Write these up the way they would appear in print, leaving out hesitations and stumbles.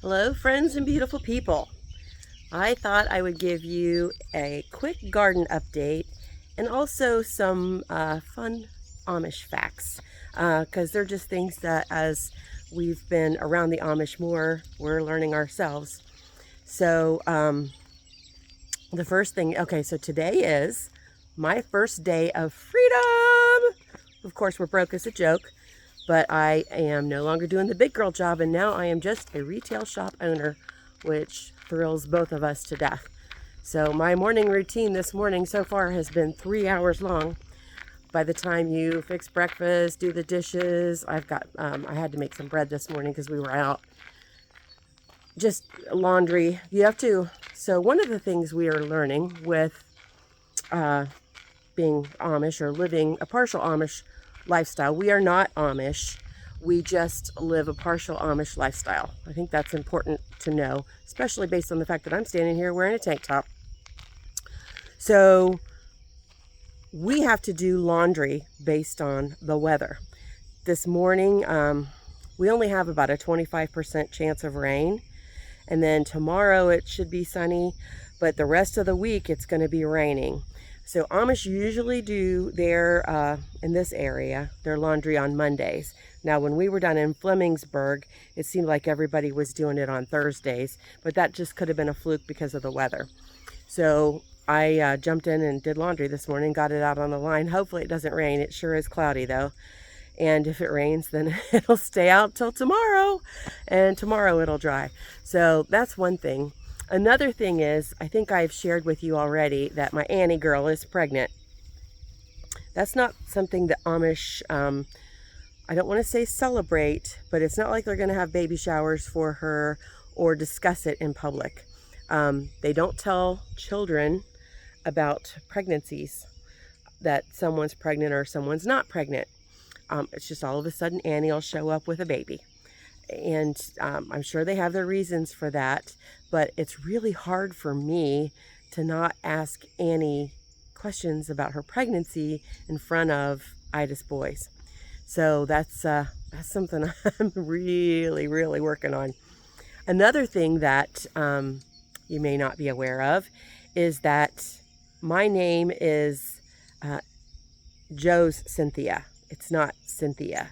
Hello, friends and beautiful people. I thought I would give you a quick garden update and also some fun Amish facts because they're just things that as we've been around the Amish more, we're learning ourselves. So, the first thing, okay, so today is my first day of freedom. Of course, we're broke as a joke, but I am no longer doing the big girl job, and now I am just a retail shop owner, which thrills both of us to death. So my morning routine this morning so far has been 3 hours long. By the time you fix breakfast, do the dishes, I had to make some bread this morning because we were out. Just laundry. You have to. So one of the things we are learning with being Amish or living a partial Amish lifestyle, we are not Amish. We just live a partial Amish lifestyle. I think that's important to know, especially based on the fact that I'm standing here wearing a tank top. So we have to do laundry based on the weather. This morning, we only have about a 25% chance of rain. And then tomorrow it should be sunny, but the rest of the week it's going to be raining. So Amish usually do their, in this area, their laundry on Mondays. Now when we were down in Flemingsburg, it seemed like everybody was doing it on Thursdays, but that just could have been a fluke because of the weather. So I jumped in and did laundry this morning, got it out on the line. Hopefully it doesn't rain. It sure is cloudy though. And if it rains, then it'll stay out till tomorrow, and tomorrow it'll dry. So that's one thing. Another thing is, I think I've shared with you already that my Annie girl is pregnant. That's not something that Amish, I don't want to say celebrate, but it's not like they're going to have baby showers for her or discuss it in public. They don't tell children about pregnancies, that someone's pregnant or someone's not pregnant. It's just all of a sudden Annie will show up with a baby. And I'm sure they have their reasons for that, but it's really hard for me to not ask Annie questions about her pregnancy in front of Ida's boys. So that's something I'm really working on. Another thing that you may not be aware of is that my name is Joe's Cynthia. It's not Cynthia.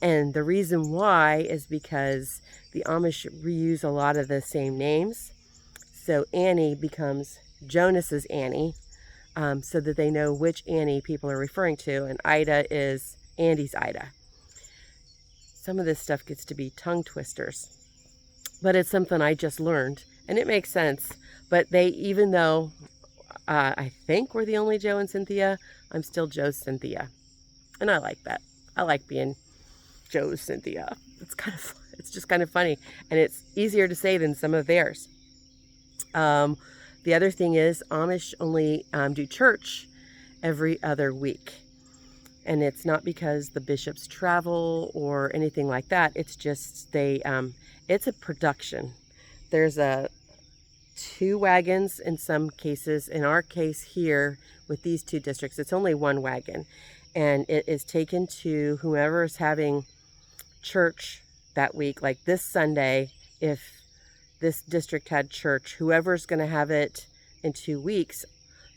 And the reason why is because the Amish reuse a lot of the same names. So Annie becomes Jonas's Annie, so that they know which Annie people are referring to. And Ida is Andy's Ida. Some of this stuff gets to be tongue twisters, but it's something I just learned, and it makes sense. But even though I think we're the only Joe and Cynthia, I'm still Joe's Cynthia. And I like that. I like being Joe's Cynthia. It's just kind of funny. And it's easier to say than some of theirs. The other thing is Amish only do church every other week. And it's not because the bishops travel or anything like that. It's just it's a production. There's 2 wagons in some cases. In our case here with these 2 districts, it's only 1 wagon. And it is taken to whomever is having church that week. Like this Sunday, if this district had church, whoever's going to have it in 2 weeks,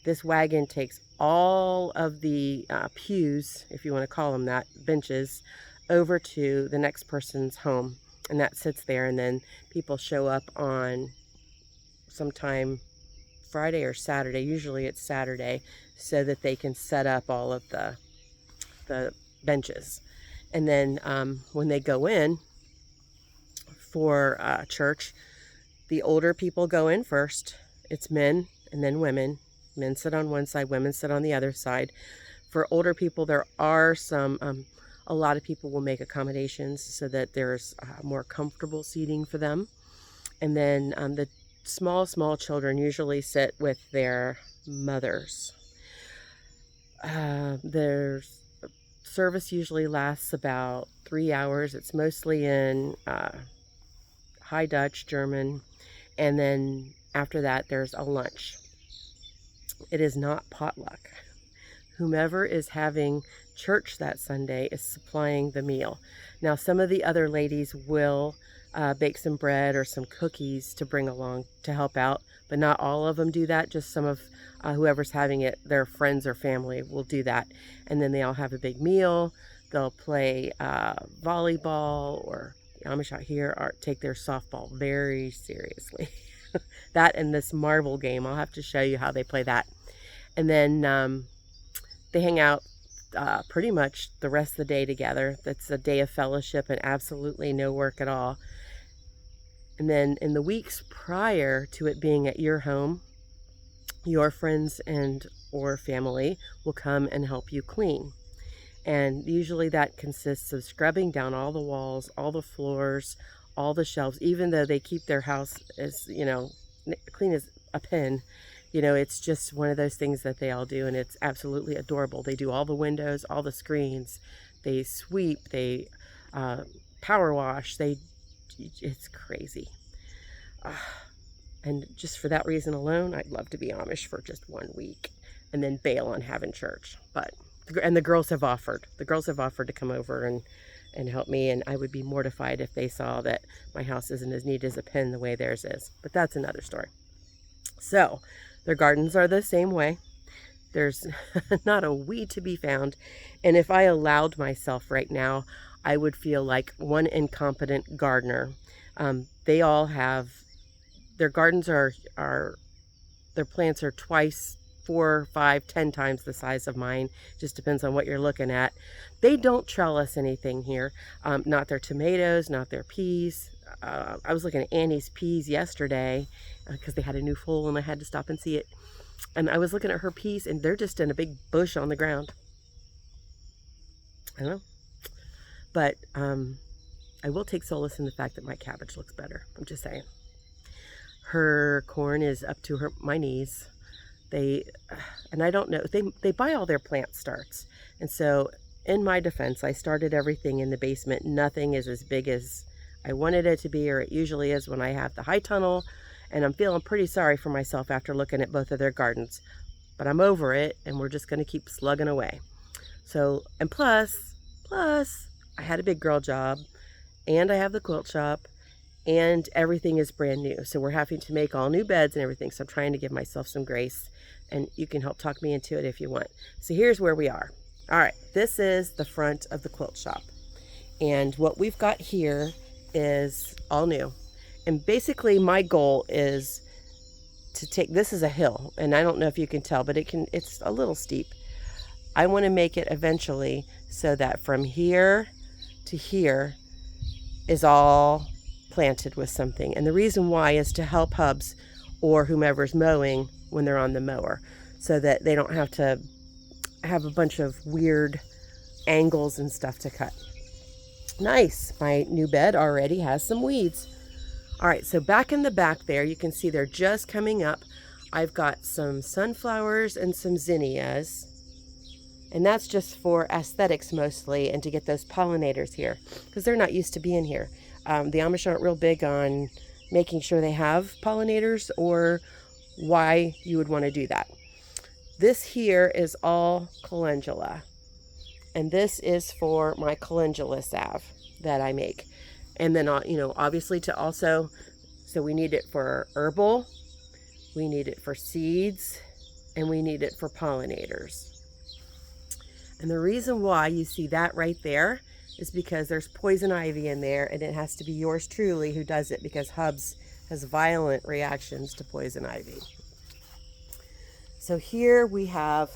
this wagon takes all of the pews, if you want to call them that, benches, over to the next person's home. And that sits there, and then people show up on sometime Friday or Saturday. Usually it's Saturday, so that they can set up all of the benches. And then when they go in for church, the older people go in first. It's men and then women. Men sit on one side, women sit on the other side. For older people, there are a lot of people will make accommodations so that there's more comfortable seating for them. And then the small children usually sit with their mothers. There's service usually lasts about 3 hours. It's mostly in High Dutch, German, and then after that there's a lunch. It is not potluck. Whomever is having church that Sunday is supplying the meal. Now some of the other ladies will bake some bread or some cookies to bring along to help out. But not all of them do that. Just some of whoever's having it, their friends or family will do that. And then they all have a big meal. They'll play volleyball, or the Amish out here take their softball very seriously. That and this marble game, I'll have to show you how they play that. And then they hang out pretty much the rest of the day together. That's a day of fellowship and absolutely no work at all. And then in the weeks prior to it being at your home, your friends and or family will come and help you clean. And usually that consists of scrubbing down all the walls, all the floors, all the shelves, even though they keep their house as, clean as a pin. It's just one of those things that they all do, and it's absolutely adorable. They do all the windows, all the screens, they sweep, they power wash, it's crazy. And just for that reason alone, I'd love to be Amish for just 1 week and then bail on having church. And the girls have offered. The girls have offered to come over and help me, and I would be mortified if they saw that my house isn't as neat as a pin the way theirs is. But that's another story. So, their gardens are the same way. There's not a weed to be found. And if I allowed myself right now, I would feel like one incompetent gardener. They all have, their gardens their plants are twice, 4, 5, 10 times the size of mine. Just depends on what you're looking at. They don't trellis anything here. Not their tomatoes, not their peas. I was looking at Annie's peas yesterday because they had a new foal and I had to stop and see it. And I was looking at her peas and they're just in a big bush on the ground. I don't know. But I will take solace in the fact that my cabbage looks better. I'm just saying. Her corn is up to my knees. And I don't know, they buy all their plant starts. And so in my defense, I started everything in the basement. Nothing is as big as I wanted it to be, or it usually is when I have the high tunnel. And I'm feeling pretty sorry for myself after looking at both of their gardens. But I'm over it, and we're just going to keep slugging away. So, and plus, I had a big girl job, and I have the quilt shop, and everything is brand new. So we're having to make all new beds and everything. So I'm trying to give myself some grace, and you can help talk me into it if you want. So here's where we are. All right, this is the front of the quilt shop. And what we've got here is all new. And basically my goal is to take, this is a hill, and I don't know if you can tell, but it's a little steep. I want to make it eventually so that from here to here is all planted with something. And the reason why is to help hubs or whomever's mowing when they're on the mower, so that they don't have to have a bunch of weird angles and stuff to cut. Nice. My new bed already has some weeds. All right, so back in the back there, you can see they're just coming up. I've got some sunflowers and some zinnias, and that's just for aesthetics mostly, and to get those pollinators here, because they're not used to being here. The Amish aren't real big on making sure they have pollinators, or why you would want to do that. This here is all calendula, and this is for my calendula salve that I make. And then, obviously so we need it for herbal, we need it for seeds, and we need it for pollinators. And the reason why you see that right there is because there's poison ivy in there, and it has to be yours truly who does it, because Hubs has violent reactions to poison ivy. So here we have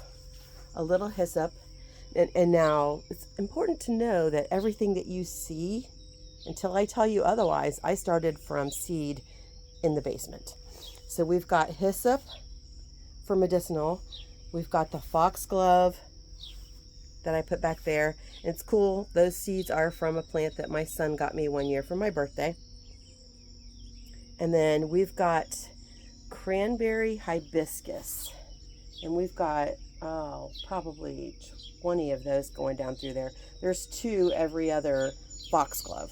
a little hyssop, and now it's important to know that everything that you see, until I tell you otherwise, I started from seed in the basement. So we've got hyssop for medicinal. We've got the foxglove that I put back there. And it's cool. Those seeds are from a plant that my son got me one year for my birthday. And then we've got cranberry hibiscus. And we've got, probably 20 of those going down through there. There's 2 every other foxglove.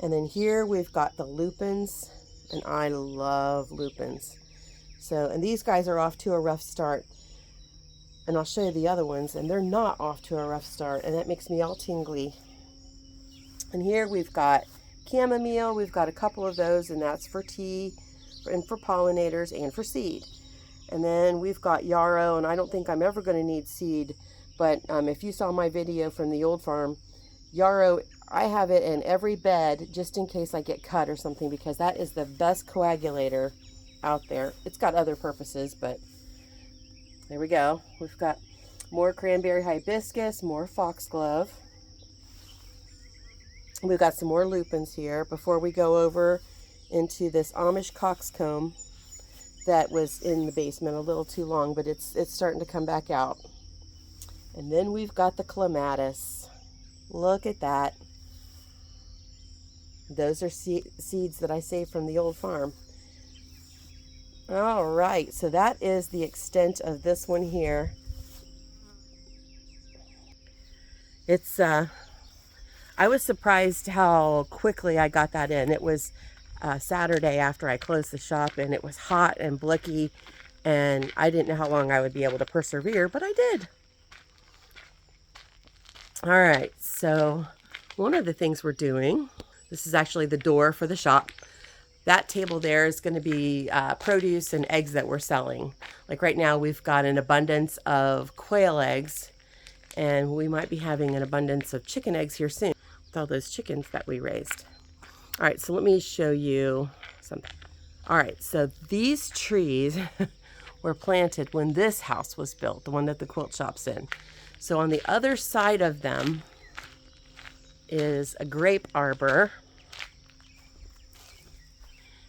And then here we've got the lupins, and I love lupins. So, and these guys are off to a rough start. And I'll show you the other ones, and they're not off to a rough start, and that makes me all tingly. And here we've got chamomile, we've got a couple of those, and that's for tea and for pollinators and for seed. And then we've got yarrow, and I don't think I'm ever going to need seed, but if you saw my video from the old farm, yarrow, I have it in every bed just in case I get cut or something, because that is the best coagulator out there. It's got other purposes, but there we go. We've got more cranberry hibiscus, more foxglove. We've got some more lupins here before we go over into this Amish coxcomb that was in the basement a little too long, but it's starting to come back out. And then we've got the clematis. Look at that. Those are seeds that I saved from the old farm. All right, so that is the extent of this one here. It's I was surprised how quickly I got that in. It was Saturday after I closed the shop, and it was hot and blicky, and I didn't know how long I would be able to persevere, but I did. All right, so one of the things we're doing, this is actually the door for the shop. That table there is going to be produce and eggs that we're selling. Like right now, we've got an abundance of quail eggs, and we might be having an abundance of chicken eggs here soon with all those chickens that we raised. All right, so let me show you something. All right, so these trees were planted when this house was built, the one that the quilt shop's in. So on the other side of them is a grape arbor.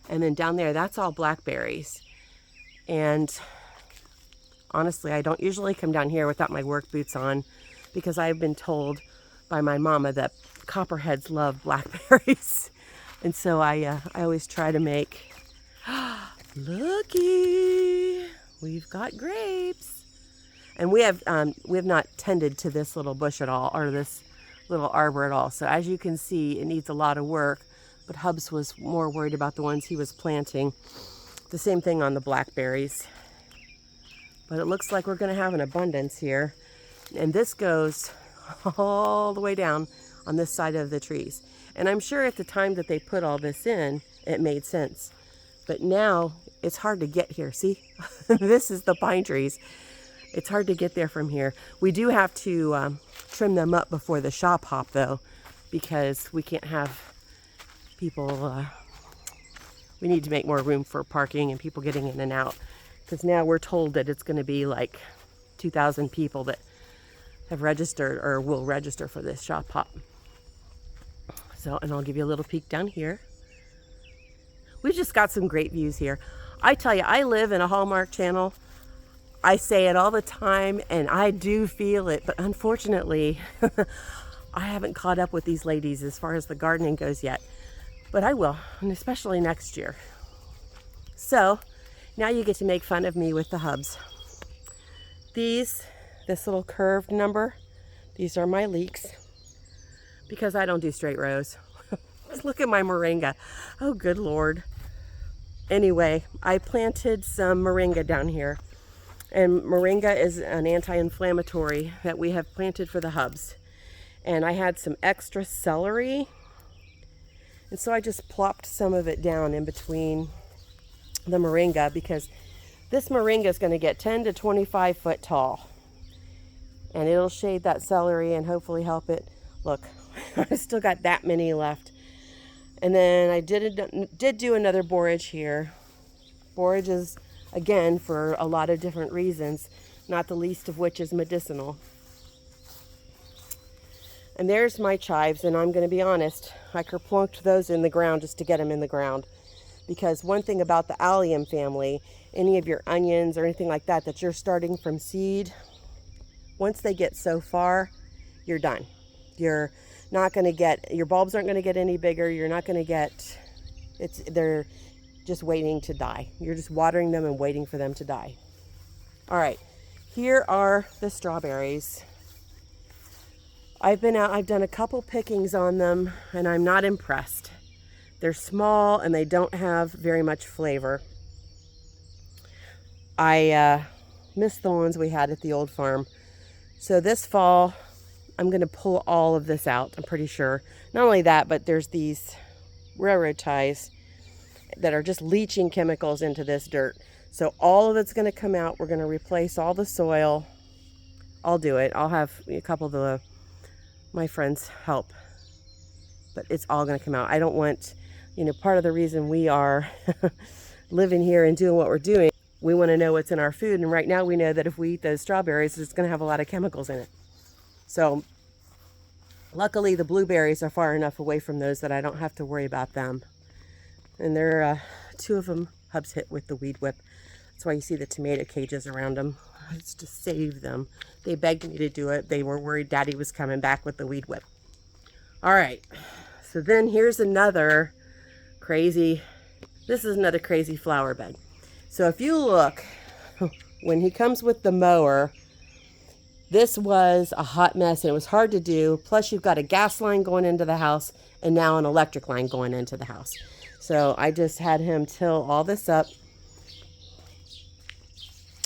And then down there, that's all blackberries. And honestly, I don't usually come down here without my work boots on, because I've been told by my mama that copperheads love blackberries. And so I always try to make, looky, we've got grapes. And we have not tended to this little bush at all, or this little arbor at all. So as you can see, it needs a lot of work, but Hubs was more worried about the ones he was planting. The same thing on the blackberries. But it looks like we're gonna have an abundance here. And this goes all the way down on this side of the trees. And I'm sure at the time that they put all this in, it made sense. But now it's hard to get here. See, this is the pine trees. It's hard to get there from here. We do have to trim them up before the shop hop though, because we can't have people, we need to make more room for parking and people getting in and out. Because now we're told that it's gonna be like 2,000 people that have registered or will register for this shop hop. So, and I'll give you a little peek down here. We've just got some great views here. I tell you, I live in a Hallmark channel. I say it all the time, and I do feel it, but unfortunately, I haven't caught up with these ladies as far as the gardening goes yet, but I will, and especially next year. So, now you get to make fun of me with the Hubs. This little curved number, these are my leeks, because I don't do straight rows. Look at my moringa. Oh, good Lord. Anyway, I planted some moringa down here. And moringa is an anti-inflammatory that we have planted for the Hubs. And I had some extra celery. And so I just plopped some of it down in between the moringa, because this moringa is going to get 10 to 25 foot tall. And it'll shade that celery and hopefully help it. Look, I still got that many left. And then I did do another borage here. Borage is, again, for a lot of different reasons, not the least of which is medicinal. And there's my chives, and I'm going to be honest, I kerplunked those in the ground just to get them in the ground. Because one thing about the allium family, any of your onions or anything like that that you're starting from seed, once they get so far, you're done. You're not going to get, your bulbs aren't going to get any bigger. You're not going to get, they're just waiting to die. You're just watering them and waiting for them to die. All right, here are the strawberries. I've been out, I've done a couple pickings on them, and I'm not impressed. They're small and they don't have very much flavor. I miss the ones we had at the old farm. So this fall, I'm going to pull all of this out, I'm pretty sure. Not only that, but there's these railroad ties that are just leaching chemicals into this dirt. So all of it's going to come out. We're going to replace all the soil. I'll do it. I'll have a couple of my friends help, but it's all going to come out. I don't want, part of the reason we are living here and doing what we're doing, we want to know what's in our food. And right now we know that if we eat those strawberries, it's going to have a lot of chemicals in it. So luckily the blueberries are far enough away from those that I don't have to worry about them. And they're, two of them Hub's hit with the weed whip. That's why you see the tomato cages around them. It's to save them. They begged me to do it. They were worried Daddy was coming back with the weed whip. All right. So then here's another crazy, this is another crazy flower bed. So if you look, when he comes with the mower, this was a hot mess and it was hard to do. Plus you've got a gas line going into the house and now an electric line going into the house. So I just had him till all this up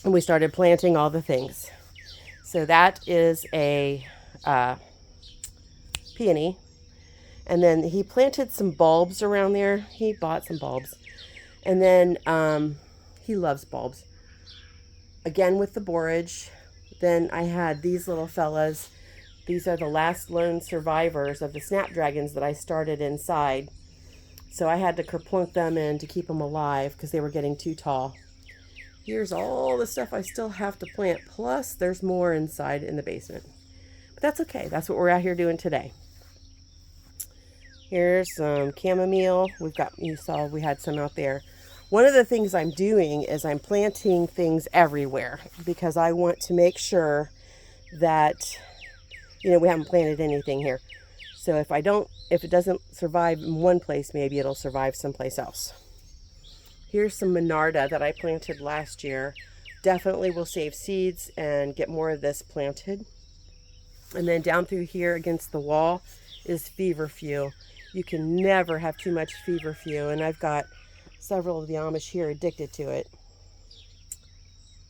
and we started planting all the things. So that is a peony. And then he planted some bulbs around there. He bought some bulbs. And then he loves bulbs. Again with the borage. Then I had these little fellas. These are the last lone survivors of the snapdragons that I started inside. So I had to kerplunk them in to keep them alive because they were getting too tall. Here's all the stuff I still have to plant. Plus there's more inside in the basement. But that's okay. That's what we're out here doing today. Here's some chamomile. You saw we had some out there. One of the things I'm doing is I'm planting things everywhere because I want to make sure that, we haven't planted anything here. So if it doesn't survive in one place, maybe it'll survive someplace else. Here's some Monarda that I planted last year. Definitely will save seeds and get more of this planted. And then down through here against the wall is feverfew. You can never have too much feverfew, and I've got several of the Amish here addicted to it.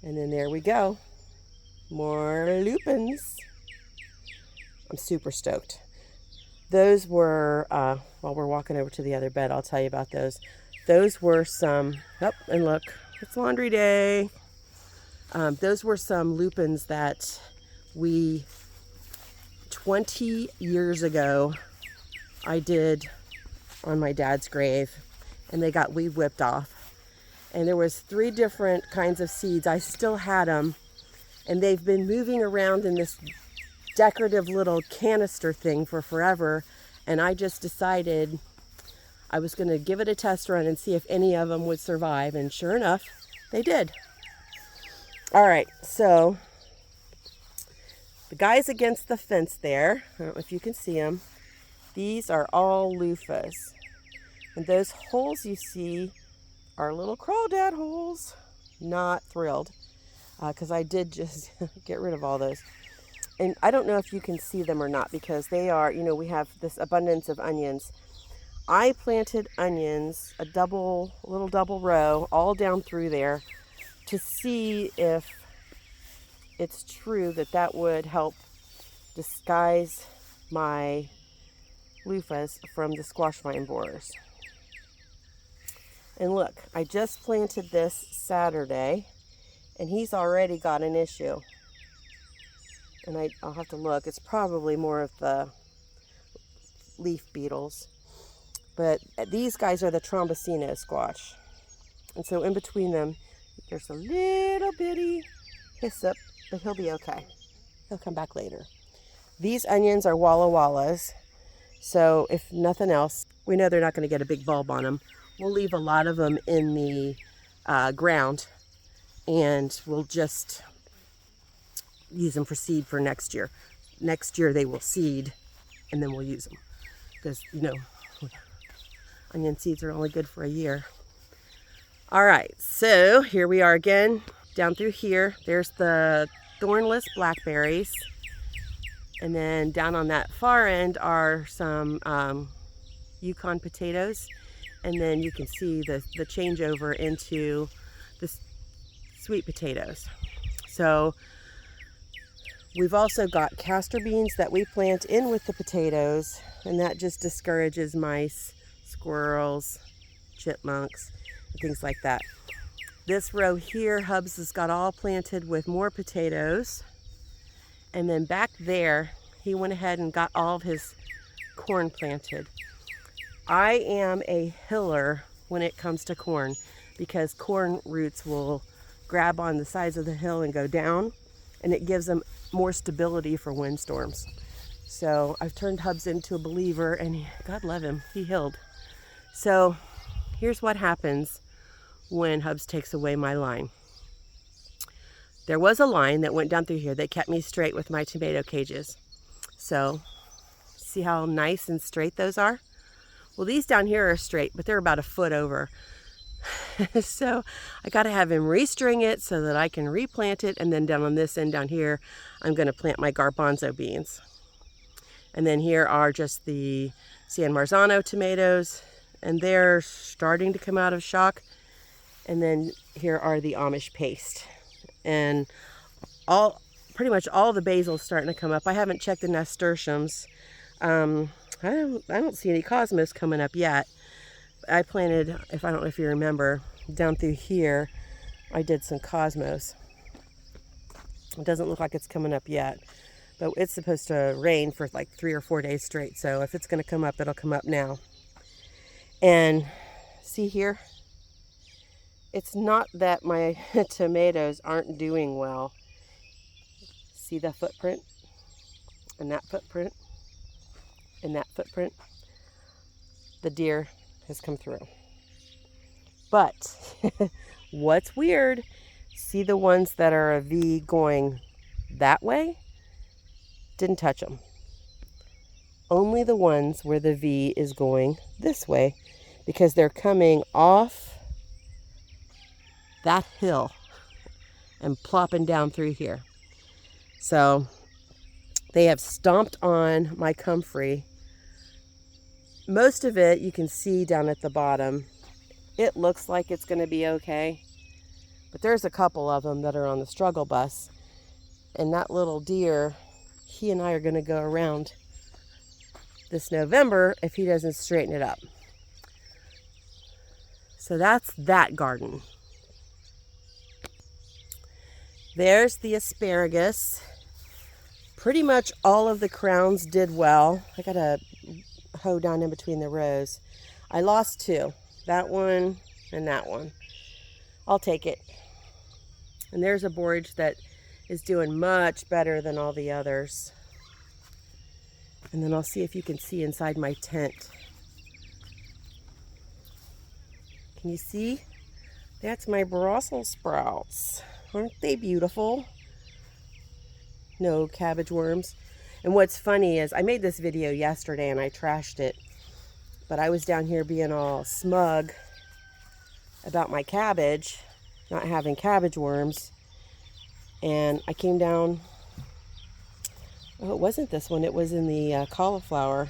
And then there we go. More lupins. I'm super stoked. Those were, while we're walking over to the other bed, I'll tell you about those. Those were some, and look, it's laundry day. Those were some lupins that 20 years ago, I did on my dad's grave, and they got weed whipped off. And there was 3 different kinds of seeds. I still had them, and they've been moving around in this decorative little canister thing for forever. And I just decided I was going to give it a test run and see if any of them would survive. And sure enough, they did. All right, so the guys against the fence there, I don't know if you can see them. These are all loofahs. And those holes you see are little crawdad holes. Not thrilled, because I did just get rid of all those. And I don't know if you can see them or not, because they are, we have this abundance of onions. I planted onions, a little double row, all down through there to see if it's true that would help disguise my loofahs from the squash vine borers. And look, I just planted this Saturday, and he's already got an issue. And I'll have to look. It's probably more of the leaf beetles. But these guys are the trombocino squash. And so in between them, there's a little bitty hyssop, but he'll be okay. He'll come back later. These onions are Walla Wallas. So if nothing else, we know they're not going to get a big bulb on them. We'll leave a lot of them in the ground, and we'll just use them for seed for next year. Next year they will seed, and then we'll use them. Because, onion seeds are only good for a year. All right, so here we are again. Down through here, there's the thornless blackberries. And then down on that far end are some Yukon potatoes. And then you can see the changeover into the sweet potatoes. So we've also got castor beans that we plant in with the potatoes, and that just discourages mice, squirrels, chipmunks, and things like that. This row here, Hubs has got all planted with more potatoes. And then back there, he went ahead and got all of his corn planted. I am a hiller when it comes to corn because corn roots will grab on the sides of the hill and go down, and it gives them more stability for windstorms. So I've turned Hubs into a believer, and God love him, he healed. So here's what happens when Hubs takes away my line. There was a line that went down through here that kept me straight with my tomato cages. So see how nice and straight those are? Well, these down here are straight, but they're about a foot over. So I got to have him restring it so that I can replant it. And then down on this end down here, I'm going to plant my garbanzo beans. And then here are just the San Marzano tomatoes, and they're starting to come out of shock. And then here are the Amish paste. And pretty much all the basil's starting to come up. I haven't checked the nasturtiums. I don't see any cosmos coming up yet. I planted, I don't know if you remember, down through here, I did some cosmos. It doesn't look like it's coming up yet, but it's supposed to rain for like 3 or 4 days straight. So if it's going to come up, it'll come up now. And see here, it's not that my tomatoes aren't doing well. See the footprint and that footprint and that footprint? The deer has come through. But what's weird, see the ones that are a V going that way? Didn't touch them. Only the ones where the V is going this way, because they're coming off that hill and plopping down through here. So they have stomped on my comfrey. Most of it you can see down at the bottom. It looks like it's going to be okay, but there's a couple of them that are on the struggle bus, and that little deer, he and I are going to go around this November if he doesn't straighten it up. So that's that garden. There's the asparagus. Pretty much all of the crowns did well. I got a hoe down in between the rows. I lost 2, that one and that one. I'll take it. And there's a borage that is doing much better than all the others. And then I'll see if you can see inside my tent. Can you see? That's my Brussels sprouts. Aren't they beautiful? No cabbage worms. And what's funny is I made this video yesterday and I trashed it, but I was down here being all smug about my cabbage, not having cabbage worms. And I came down, oh, it wasn't this one, it was in the cauliflower.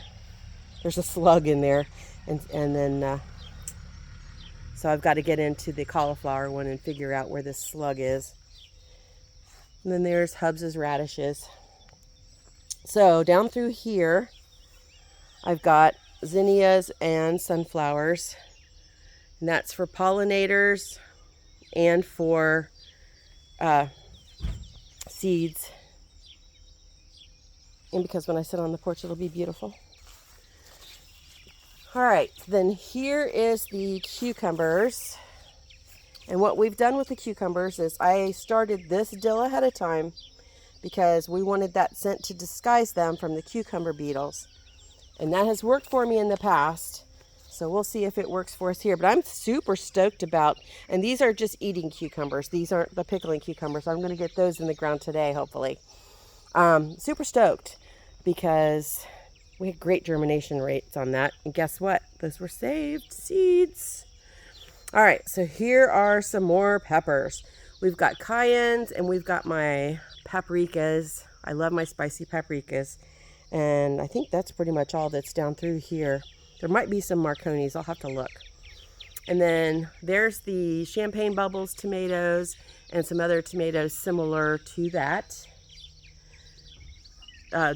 There's a slug in there. And then, so I've got to get into the cauliflower one and figure out where this slug is. And then there's Hubs's radishes. So down through here, I've got zinnias and sunflowers. And that's for pollinators and for seeds. And because when I sit on the porch, it'll be beautiful. All right, then here is the cucumbers. And what we've done with the cucumbers is I started this dill ahead of time because we wanted that scent to disguise them from the cucumber beetles. And that has worked for me in the past. So we'll see if it works for us here. But I'm super stoked about, and these are just eating cucumbers. These aren't the pickling cucumbers. I'm going to get those in the ground today, hopefully. Super stoked because we had great germination rates on that. And guess what? Those were saved seeds. All right, so here are some more peppers. We've got cayennes and we've got my paprikas. I love my spicy paprikas. And I think that's pretty much all that's down through here. There might be some Marconis. I'll have to look. And then there's the champagne bubbles tomatoes and some other tomatoes similar to that.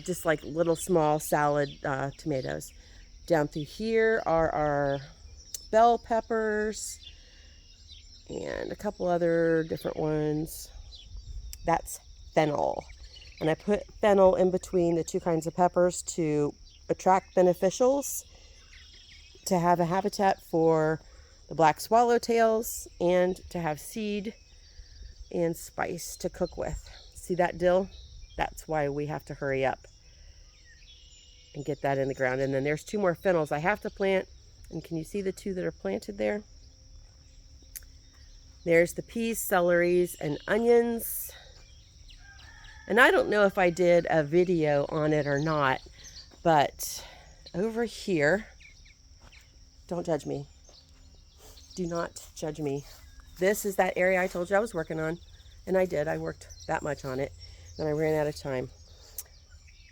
Just like little small salad tomatoes. Down through here are our bell peppers and a couple other different ones. That's fennel. And I put fennel in between the two kinds of peppers to attract beneficials, to have a habitat for the black swallowtails, and to have seed and spice to cook with. See that dill? That's why we have to hurry up and get that in the ground. And then there's 2 more fennels I have to plant. And can you see the 2 that are planted there? There's the peas, celeries, and onions. And I don't know if I did a video on it or not, but over here, don't judge me. Do not judge me. This is that area I told you I was working on. And I did. I worked that much on it. Then I ran out of time.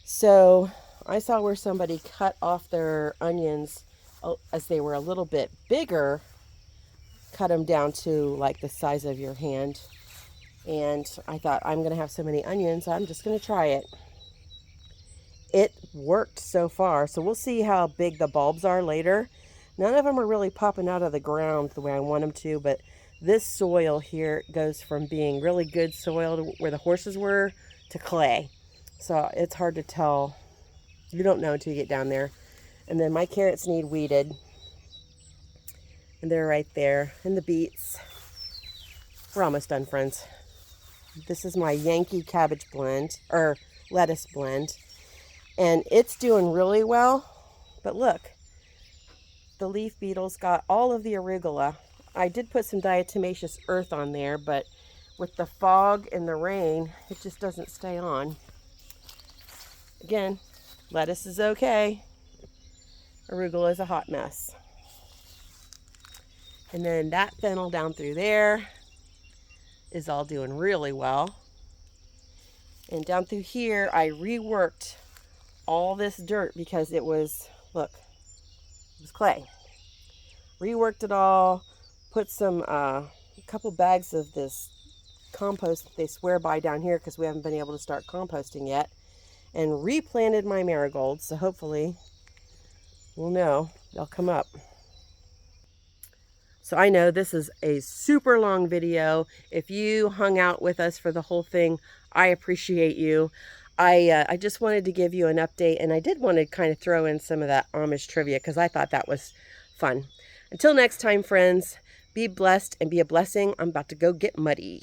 So I saw where somebody cut off their onions as they were a little bit bigger. Cut them down to like the size of your hand. And I thought, I'm going to have so many onions, I'm just going to try it. It worked so far. So we'll see how big the bulbs are later. None of them are really popping out of the ground the way I want them to, but this soil here goes from being really good soil to where the horses were to clay. So it's hard to tell. You don't know until you get down there. And then my carrots need weeded. And they're right there. And the beets. We're almost done, friends. This is my Yankee cabbage blend, or lettuce blend. And it's doing really well. But look, the leaf beetles got all of the arugula. I did put some diatomaceous earth on there, but with the fog and the rain, it just doesn't stay on. Again, lettuce is okay. Arugula is a hot mess. And then that fennel down through there is all doing really well. And down through here, I reworked all this dirt because it was, look, it was clay. Reworked it all, put some, a couple bags of this compost that they swear by down here because we haven't been able to start composting yet, and replanted my marigolds, so hopefully we'll know they'll come up. So I know this is a super long video. If you hung out with us for the whole thing, I appreciate you. I just wanted to give you an update, and I did want to kind of throw in some of that Amish trivia because I thought that was fun. Until next time, friends, be blessed and be a blessing. I'm about to go get muddy.